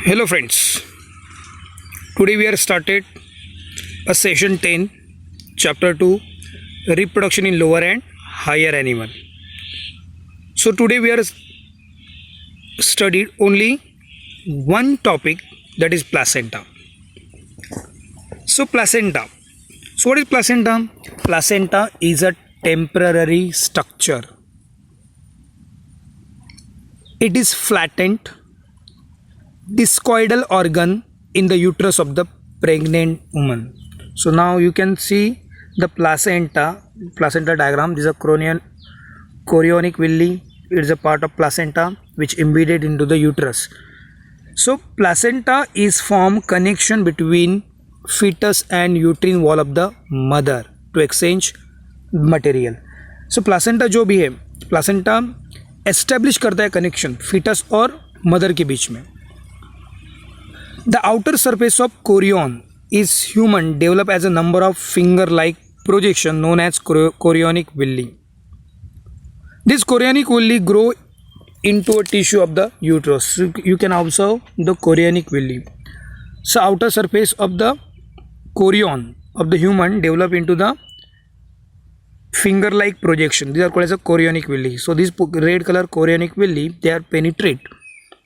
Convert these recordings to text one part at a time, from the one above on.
Hello friends, today we are started a session 10 chapter 2 reproduction in lower and higher animal. So today we are studied only one topic, that is placenta. So what is placenta? Placenta is a temporary structure. It is flattened discoidal organ in the uterus of the pregnant woman. So now you can see the placenta diagram. This is a chorionic villi. It is a part of placenta which embedded into the uterus. So placenta is form connection between fetus and uterine wall of the mother to exchange material. So placenta जो भी है, placenta establish करता है connection fetus और mother के बीच में. The outer surface of chorion is human developed as a number of finger-like projection known as chorionic villi. This chorionic villi grow into a tissue of the uterus. So you can observe the chorionic villi. So outer surface of the chorion of the human develop into the finger-like projection. These are called as a chorionic villi. So this red color chorionic villi, they are penetrate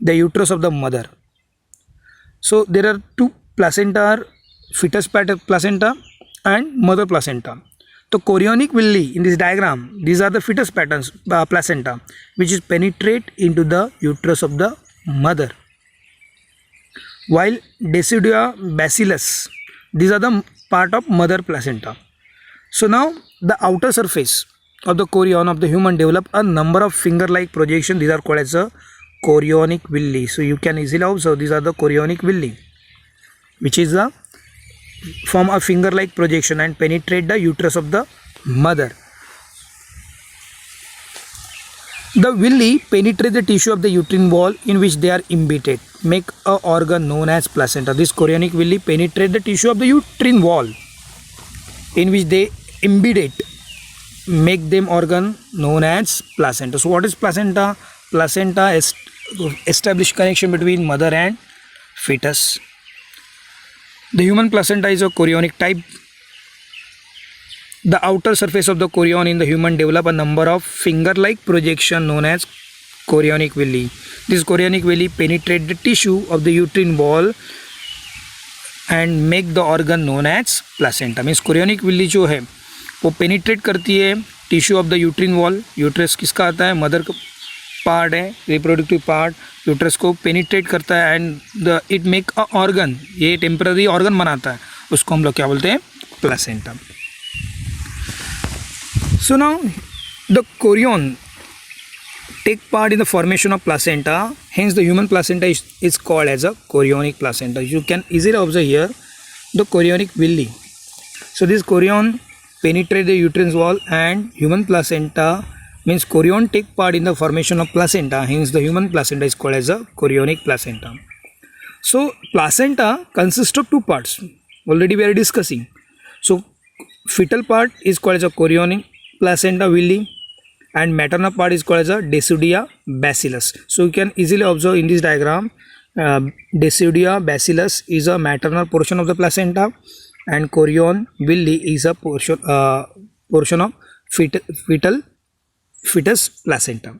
the uterus of the mother. So there are two placenta, fetus placenta and mother placenta. The chorionic villi in this diagram, these are the fetus placenta which is penetrate into the uterus of the mother. While decidua bacillus, these are the part of mother placenta. So now the outer surface of the chorion of the human develop a number of finger-like projection. These are called as a chorionic villi. So you can easily observe these are the chorionic villi, which is the form a finger-like projection and penetrate the uterus of the mother. The villi penetrate the tissue of the uterine wall in which they are embedded, make a organ known as placenta. This chorionic villi penetrate the tissue of the uterine wall in which they embedded, make them organ known as placenta. So what is placenta? Placenta is establish connection between mother and fetus. The human placenta is a chorionic type. The outer surface of the chorion in the human develop a number of finger-like projection known as chorionic villi. This chorionic villi penetrate the tissue of the uterine wall and make the organ known as placenta. Means chorionic villi जो है वो penetrate करती है tissue of the uterine wall. Uterus किसका आता है? Mother का part है, रिप्रोडक्टिव पार्ट यूट्रस को पेनिट्रेट करता है and it make a organ, ये टेम्पररी ऑर्गन बनाता है, उसको हम लोग क्या बोलते हैं? Placenta. So now the chorion take part in the formation of placenta, hence the human placenta is called as a chorionic placenta. You can easily observe here the chorionic villi. So this chorion penetrate the uterine wall and human placenta means chorion take part in the formation of placenta, hence the human placenta is called as a chorionic placenta. So placenta consists of two parts, already we are discussing. So fetal part is called as a chorionic placenta villi and maternal part is called as a decidia bacillus. So you can easily observe in this diagram, decidia bacillus is a maternal portion of the placenta and chorion villi is a portion of fetus placenta.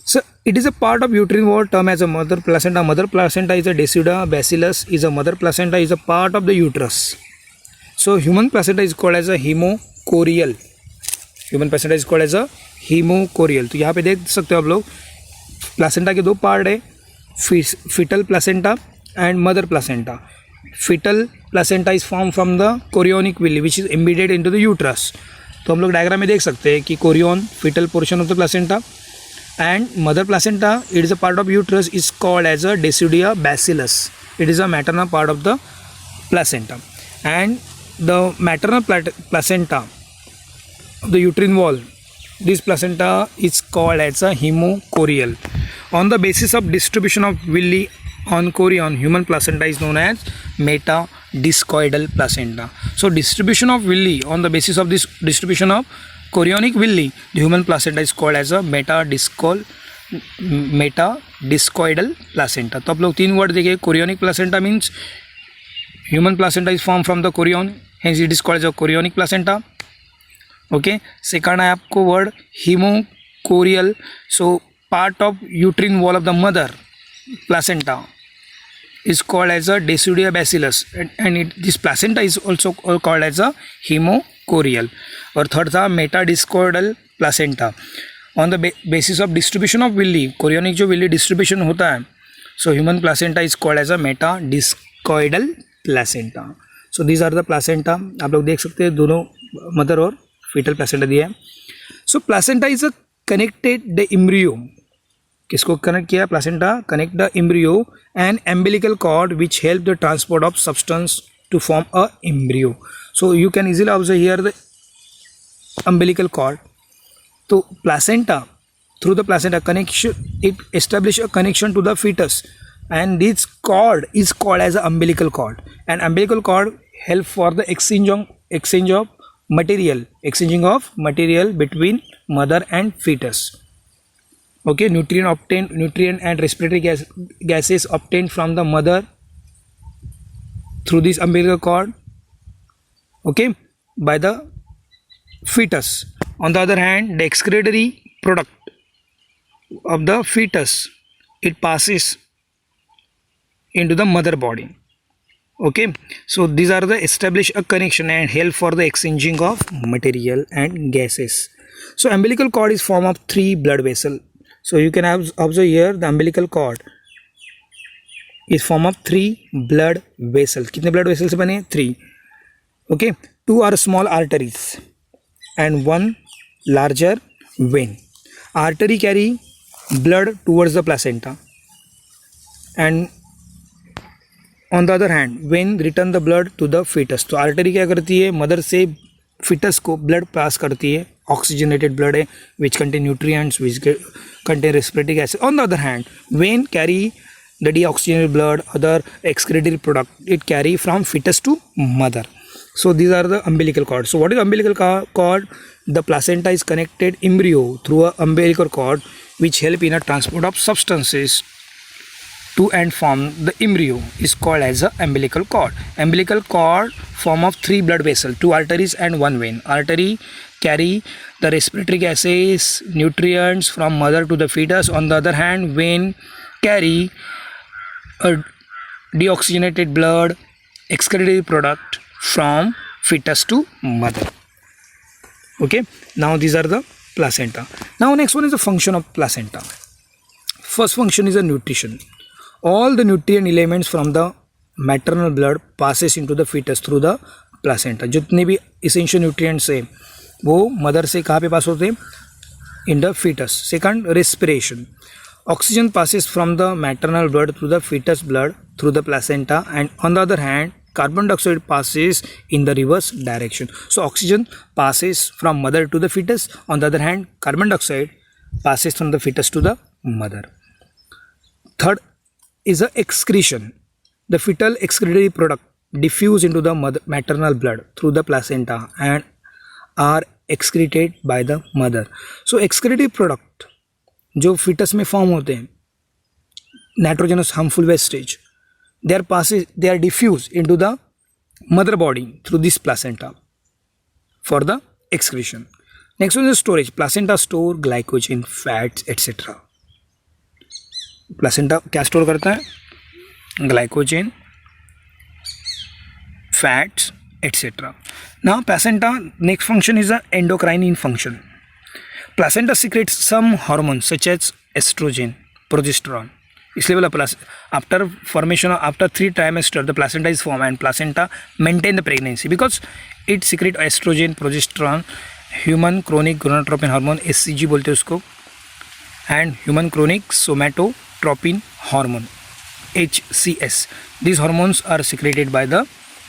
So it is a part of uterine wall term as a mother placenta. Mother placenta is a decidia bacillus is a mother placenta is a part of the uterus. So human placenta is called as a hemochorial. Human placenta is called as a hemochorial. तो यहाँ पे देख सकते हो आप लोग placenta के दो पार्ट है, fetal placenta and mother placenta. Fetal placenta is formed from the chorionic villi which is embedded into the uterus. तो हम लोग डायग्राम में देख सकते हैं कि Korean fetal portion of the placenta and mother placenta, it is a part of uterus, is called as a decidia bacillus. It is a maternal part of the placenta and the maternal placenta of the uterine wall, this placenta is called as a hemochorial. On the basis of distribution of villi on chorion, human placenta is known as metadiscoidal placenta. So distribution of villi, on the basis of this distribution of chorionic villi, the human placenta is called as a metadiscoidal discoidal placenta. तो आप लोग 3 word देखे. Chorionic placenta means human placenta is form from the chorion, hence it is called as a chorionic placenta. Okay. Second है आपको word haemochorial. So part of uterine wall of the mother placenta is called as a deciduous bacillus, and this placenta is also called as a hemocorial. और third था metadiscoidal placenta. On the basis of distribution of villi, chorionic जो villi distribution होता है, so human placenta is called as a metadiscoidal placenta. So these are the placenta. आप लोग देख सकते हैं दोनों मदर और fetal placenta दिया है. So placenta is a connected the embryo. किसको कनेक्ट किया? Placenta connect the embryo and umbilical cord which help the transport of substance to form a embryo. So you can easily observe here the umbilical cord. तो placenta, through the placenta connection, it establish a connection to the fetus, and this cord is called as a umbilical cord, and umbilical cord help for the exchanging of material between mother and fetus. Okay, nutrient and respiratory gases obtained from the mother through this umbilical cord, okay, by the fetus. On the other hand, the excretory product of the fetus, it passes into the mother body. Okay, so these are the establish a connection and help for the exchanging of material and gases. So umbilical cord is form of 3 blood vessel. So you can observe here the umbilical cord is form of 3 blood vessels. कितने blood vessels बने? 3. Okay, 2 are small arteries and 1 larger vein. Artery carry blood towards the placenta, and on the other hand vein return the blood to the fetus. तो artery क्या करती है? Mother से fetus को blood पास करती है. Oxygenated blood है which contain nutrients, which contain respiratory gases. On the other hand, vein carry the deoxygenated blood, other excretory product it carry from fetus to mother. So these are the umbilical cord. So what is umbilical cord? The placenta is connected embryo through a umbilical cord which help in a transport of substances to and from the embryo is called as a umbilical cord. Umbilical cord form of 3 blood vessels, 2 arteries and 1 vein. Artery carry the respiratory gases, nutrients from mother to the fetus. On the other hand, vein carry a deoxygenated blood, excretory product from fetus to mother. Okay, now these are the placenta. Now next one is the function of placenta. First function is a nutrition. All the nutrient elements from the maternal blood passes into the fetus through the placenta. जितने भी essential nutrients है वो mother से कहाँ पे पास होते हैं? In the fetus. Second, respiration. Oxygen passes from the maternal blood through the fetus blood through the placenta, and on the other hand carbon dioxide passes in the reverse direction. So oxygen passes from mother to the fetus. On the other hand, carbon dioxide passes from the fetus to the mother. Third is a excretion. The fetal excretory product diffuse into the maternal blood through the placenta and are excreted by the mother. So excretory product जो fetus में form होते हैं, nitrogenous harmful wastage, they are diffused into the mother body through this placenta for the excretion. Next one is storage. Placenta store glycogen, fats, etc. Placenta क्या store करता है? Glycogen, fats, etcetera. Now placenta next function is a endocrine in function. Placenta secretes some hormones such as oestrogen, progesterone. इसलिए बोला after formation after 3 trimester the placenta is form and placenta maintain the pregnancy because it secrete oestrogen, progesterone, human chronic gonadotropin hormone HCG बोलते हैं उसको, and human chronic somatotropin hormone HCS. These hormones are secreted by the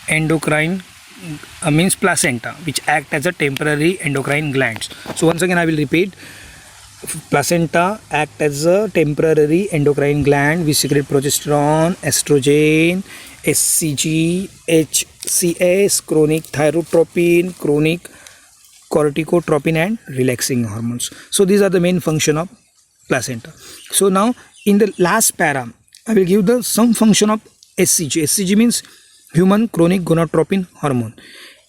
endocrine means placenta, which act as a temporary endocrine glands. So once again I will repeat, placenta act as a temporary endocrine gland which secrete progesterone, estrogen, HCG, HCS, chronic thyrotropin, chronic corticotropin and relaxing hormones. So these are the main function of placenta. So now in the last para, I will give the some function of SCG. SCG means human chronic gonadotropin hormone.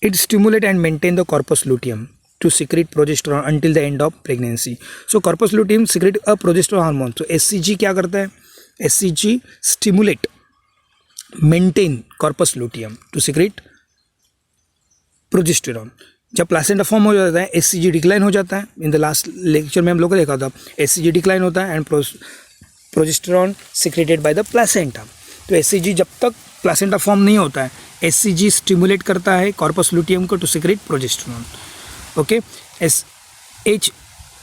It stimulate and maintain the corpus luteum to secrete progesterone until the end of pregnancy. So corpus luteum secrete a progesterone hormone. So SCG क्या करता है? SCG stimulate, maintain corpus luteum to secrete progesterone. जब placenta form हो जाता है SCG decline हो जाता है. इन द लास्ट लेक्चर में हम लोग को देखा था एससीजी डिक्लाइन होता है and progesterone secreted by the placenta. तो एससीजी जब तक प्लासेंटा फॉर्म नहीं होता है एससीजी स्टिमुलेट करता है कॉर्पस लुटियम को to secrete progesterone. Okay.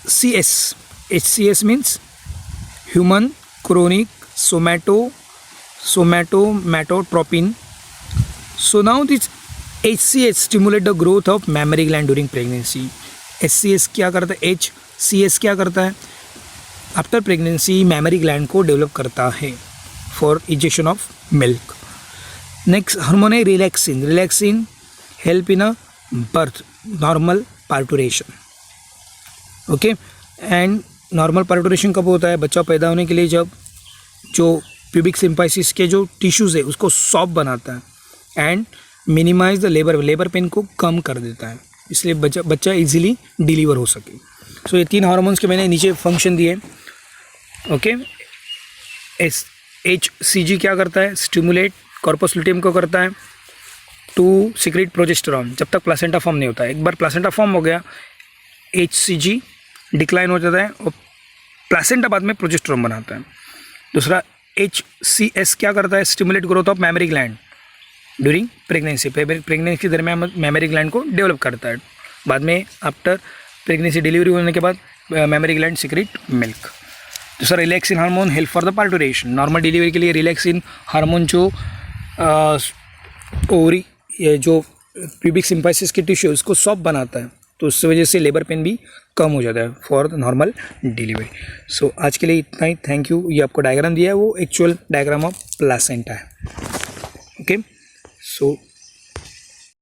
HCS means human chronic somatotropin. So now this HCS stimulate the growth of mammary gland during pregnancy. HCS क्या करता है? HCS क्या करता है? आफ्टर प्रेगनेंसी मैमरी ग्लैंड को डेवलप करता है for injection of milk. Next hormone है relaxin. Relaxin help in a birth normal parturition. Okay. And normal parturition कब होता है? बच्चा पैदा होने के लिए जब जो प्यूबिक सिम्पाइसिस के जो टिश्यूज़ है उसको सॉफ्ट बनाता है and minimise the labour pain को कम कर देता है, इसलिए बच्चा इजीली डिलीवर हो सके. सो ये 3 हार्मोन्स के मैंने नीचे फंक्शन दिए. ओके. HCG क्या करता है? स्टिमुलेट कॉर्पस लुटियम को करता है टू सिक्रेट प्रोजेस्टेरॉन जब तक प्लासेंटा फॉर्म नहीं होता है. एक बार प्लासेंटा फॉर्म हो गया HCG डिक्लाइन हो जाता है और प्लासेंटा बाद में प्रोजेस्टेरॉन बनाता है. दूसरा HCS क्या करता है? Stimulate growth of mammary gland during pregnancy. Pregnancy के दरमियान मैमरी ग्लैंड को डेवलप करता है. बाद में आफ्टर प्रेगनेंसी डिलीवरी होने के बाद मैमरी ग्लैंड सिक्रेट मिल्क. दूसरा relaxin hormone help for the parturition. Normal delivery के लिए रिलैक्सिन हार्मोन जो ओवरी जो प्यूबिक सिम्पाइसिस के टिश्यू उसको सॉफ्ट बनाता है तो उस वजह से लेबर पेन भी कम हो जाता है फॉर द नॉर्मल डिलीवरी. सो आज के लिए इतना ही. Thank you. ये आपको डायग्राम दिया है वो एक्चुअल डायग्राम ऑफ प्लासेंटा है. ओके. सो